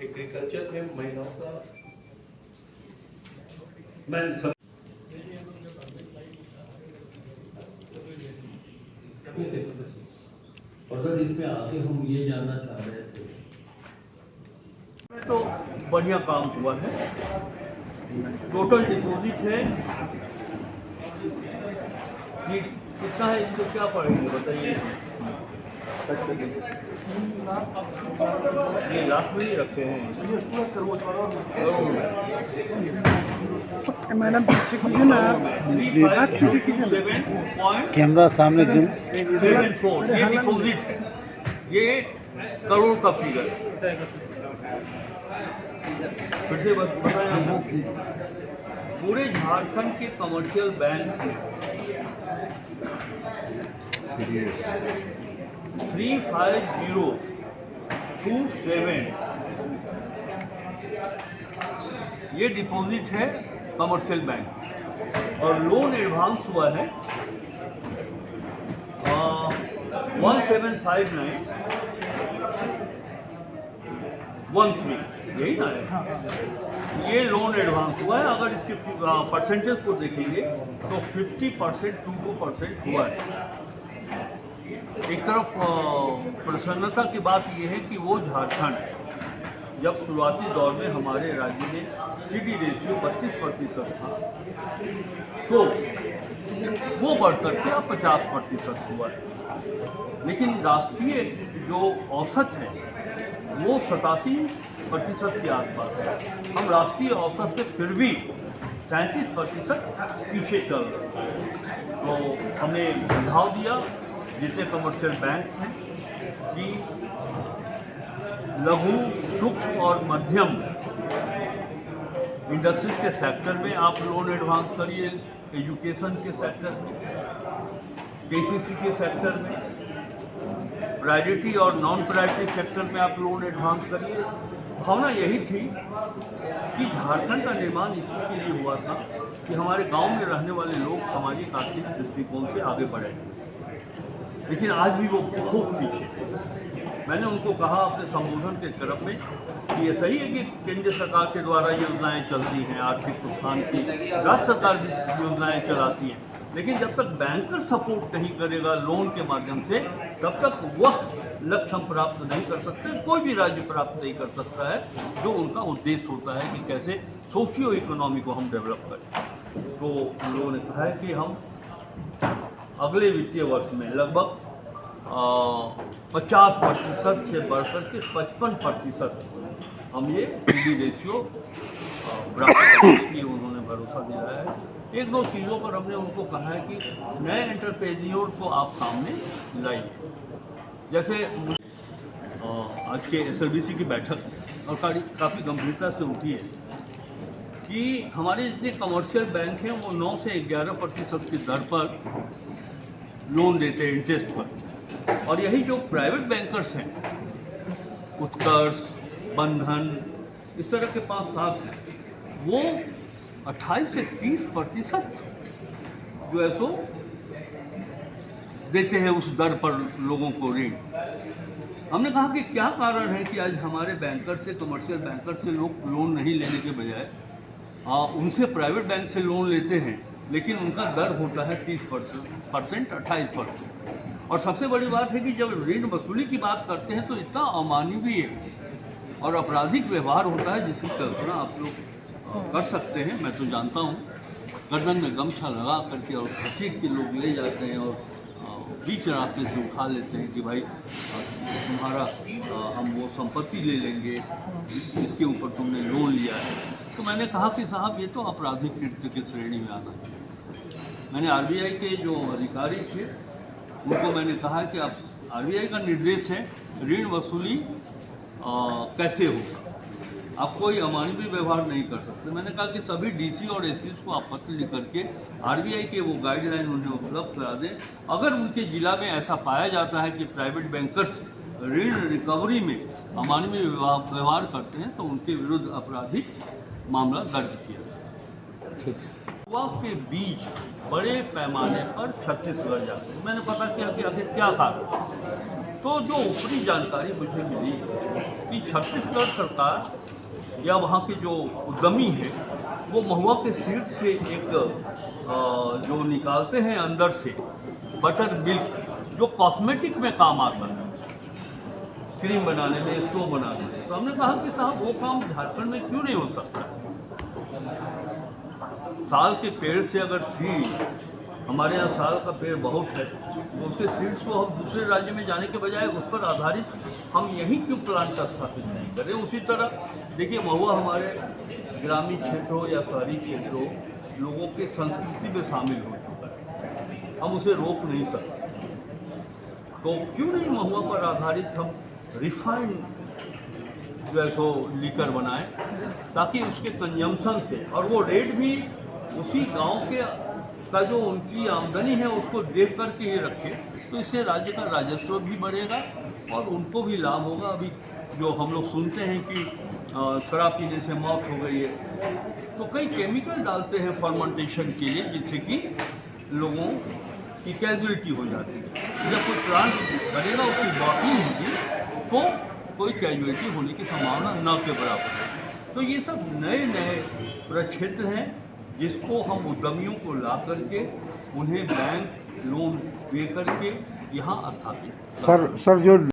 Agriculture में महिलाओं का मैं सब और सर इसमें आके हम ये जानना चाह रहे थे तो बढ़िया काम हुआ है। टोटल डिपॉजिट है कितना है, इसको क्या पड़ेंगे बताइए। ये लाख में ही रखे हैं। मैडम पीछे कीजिए ना, आप पीछे कीजिए। कैमरा सामने जूम। 7.4 ये डिपॉजिट है, ये करोड़ का फिगर है। फिर से बताया, पूरे झारखंड के कमर्शियल बैंक में 35027 ये डिपॉजिट है कमर्शियल बैंक, और लोन एडवांस हुआ है 175913, यही ना है। ये लोन एडवांस हुआ है। अगर इसके परसेंटेज को देखेंगे तो 50% 22% हुआ है। एक तरफ प्रसन्नता की बात यह है कि वो झारखंड जब शुरुआती दौर में हमारे राज्य में CD रेशियो 32% था, तो वो बढ़कर के अब 50% हुआ है। लेकिन राष्ट्रीय जो औसत है वो 87% के आसपास है। हम राष्ट्रीय औसत से फिर भी 37% पीछे चल रहे हैं। तो हमने सुझाव दिया जितने कमर्शियल बैंक हैं कि लघु, सूक्ष्म और मध्यम इंडस्ट्रीज के सेक्टर में आप लोन एडवांस करिए, एजुकेशन के सेक्टर में, KCC के सेक्टर में, प्रायोरिटी और नॉन प्रायोरिटी सेक्टर में आप लोन एडवांस करिए। भावना यही थी कि झारखंड का निर्माण इसके लिए हुआ था कि हमारे गांव में रहने वाले लोग सामाजिक आर्थिक दृष्टिकोण से आगे बढ़े, लेकिन आज भी वो बहुत पीछे है। मैंने उनको कहा अपने संबोधन के क्रम में कि ये सही है कि केंद्र सरकार के द्वारा योजनाएं चलती हैं, आर्थिक उत्थान की राज्य सरकार भी योजनाएं चलाती हैं, लेकिन जब तक बैंकर सपोर्ट नहीं करेगा लोन के माध्यम से, तब तक वह लक्ष्य हम प्राप्त नहीं कर सकते। कोई भी राज्य प्राप्त नहीं कर सकता है जो उनका उद्देश्य होता है कि कैसे सोशियो इकोनॉमी को हम डेवलप करें। तो उन लोगों ने कहा है कि हम अगले वित्तीय वर्ष में लगभग 50% से बढ़कर के 55% हम ये CD रेशियो प्राप्त करने के लिए उन्होंने भरोसा दिया है। एक दो चीज़ों पर हमने उनको कहा है कि नए एंटरप्रेन्योर को आप सामने लाइए। जैसे आज के SLBC की बैठक और काफ़ी गंभीरता से उठी है कि हमारे जितने कमर्शियल बैंक हैं वो 9 से 11% की दर पर लोन देते हैं इंटरेस्ट पर, और यही जो प्राइवेट बैंकर्स हैं, उत्कर्ष, बंधन, इस तरह के 5-7 हैं, वो 28 से 30% जो है सो देते हैं उस दर पर लोगों को ऋण। हमने कहा कि क्या कारण है कि आज हमारे बैंकर से, कमर्शियल बैंकर से लोग लोन नहीं लेने के बजाय उनसे प्राइवेट बैंक से लोन लेते हैं, लेकिन उनका दर होता है 30%, 28%। और सबसे बड़ी बात है कि जब ऋण वसूली की बात करते हैं तो इतना अमानवीय और आपराधिक व्यवहार होता है जिसकी कल्पना आप लोग कर सकते हैं। मैं तो जानता हूँ, गर्दन में गमछा लगा करके और घसीट के लोग ले जाते हैं और बीच रास्ते से उठा लेते हैं कि भाई तुम्हारा हम वो संपत्ति ले लेंगे इसके ऊपर तुमने लोन लिया है। तो मैंने कहा कि साहब ये तो आपराधिक कृत्य की श्रेणी में आना है। मैंने RBI के जो अधिकारी थे उनको मैंने कहा कि आप RBI का निर्देश है ऋण वसूली कैसे होगा, आप कोई अमानवीय व्यवहार नहीं कर सकते। मैंने कहा कि सभी DC और SCs को आप पत्र लिख करके RBI के वो गाइडलाइन उन्हें उपलब्ध करा दें। अगर उनके जिला में ऐसा पाया जाता है कि प्राइवेट बैंकर्स ऋण रिकवरी में अमानवीय व्यवहार करते हैं तो उनके विरुद्ध आपराधिक मामला दर्ज किया जाए। ठीक के बीच बड़े पैमाने पर छत्तीसगढ़ जाते हैं। मैंने पता किया कि आखिर क्या कारण तो जो ऊपरी जानकारी मुझे मिली कि छत्तीसगढ़ सरकार या वहाँ के जो उद्यमी है वो महुआ के सीड से एक जो निकालते हैं अंदर से बटर मिल्क जो कॉस्मेटिक में काम आता है, क्रीम बनाने में, स्टोव बनाने में। तो हमने कहा कि साहब वो काम झारखंड में क्यों नहीं हो सकता। साल के पेड़ से अगर सीड, हमारे यहाँ साल का पेड़ बहुत है, तो उसके सीड्स को हम दूसरे राज्य में जाने के बजाय उस पर आधारित हम यहीं क्यों प्लांट स्थापित नहीं करें। उसी तरह देखिए महुआ हमारे ग्रामीण क्षेत्र हो या शहरी क्षेत्र हो, लोगों के संस्कृति में शामिल हो चुका है, हम उसे रोक नहीं सकते। तो क्यों नहीं महुआ पर आधारित हम रिफाइंड जो है सो लीकर बनाएं, ताकि उसके कंजम्पशन से, और वो रेट भी उसी गांव के का जो उनकी आमदनी है उसको देख करके ही रखें, तो इससे राज्य का राजस्व भी बढ़ेगा और उनको भी लाभ होगा। अभी जो हम लोग सुनते हैं कि शराब पीने से मौत हो गई है, तो कई केमिकल डालते हैं फर्मेंटेशन के लिए, जिससे कि लोगों की कैजुअलिटी हो जाती है। जब कोई प्लांट बनेगा उसकी बॉटलिंग होगी तो कोई कैजुअलिटी होने की संभावना न के बराबर है। तो ये सब नए नए प्रक्षेत्र हैं जिसको हम उद्यमियों को ला करके उन्हें बैंक लोन दे करके यहाँ स्थापित सर जो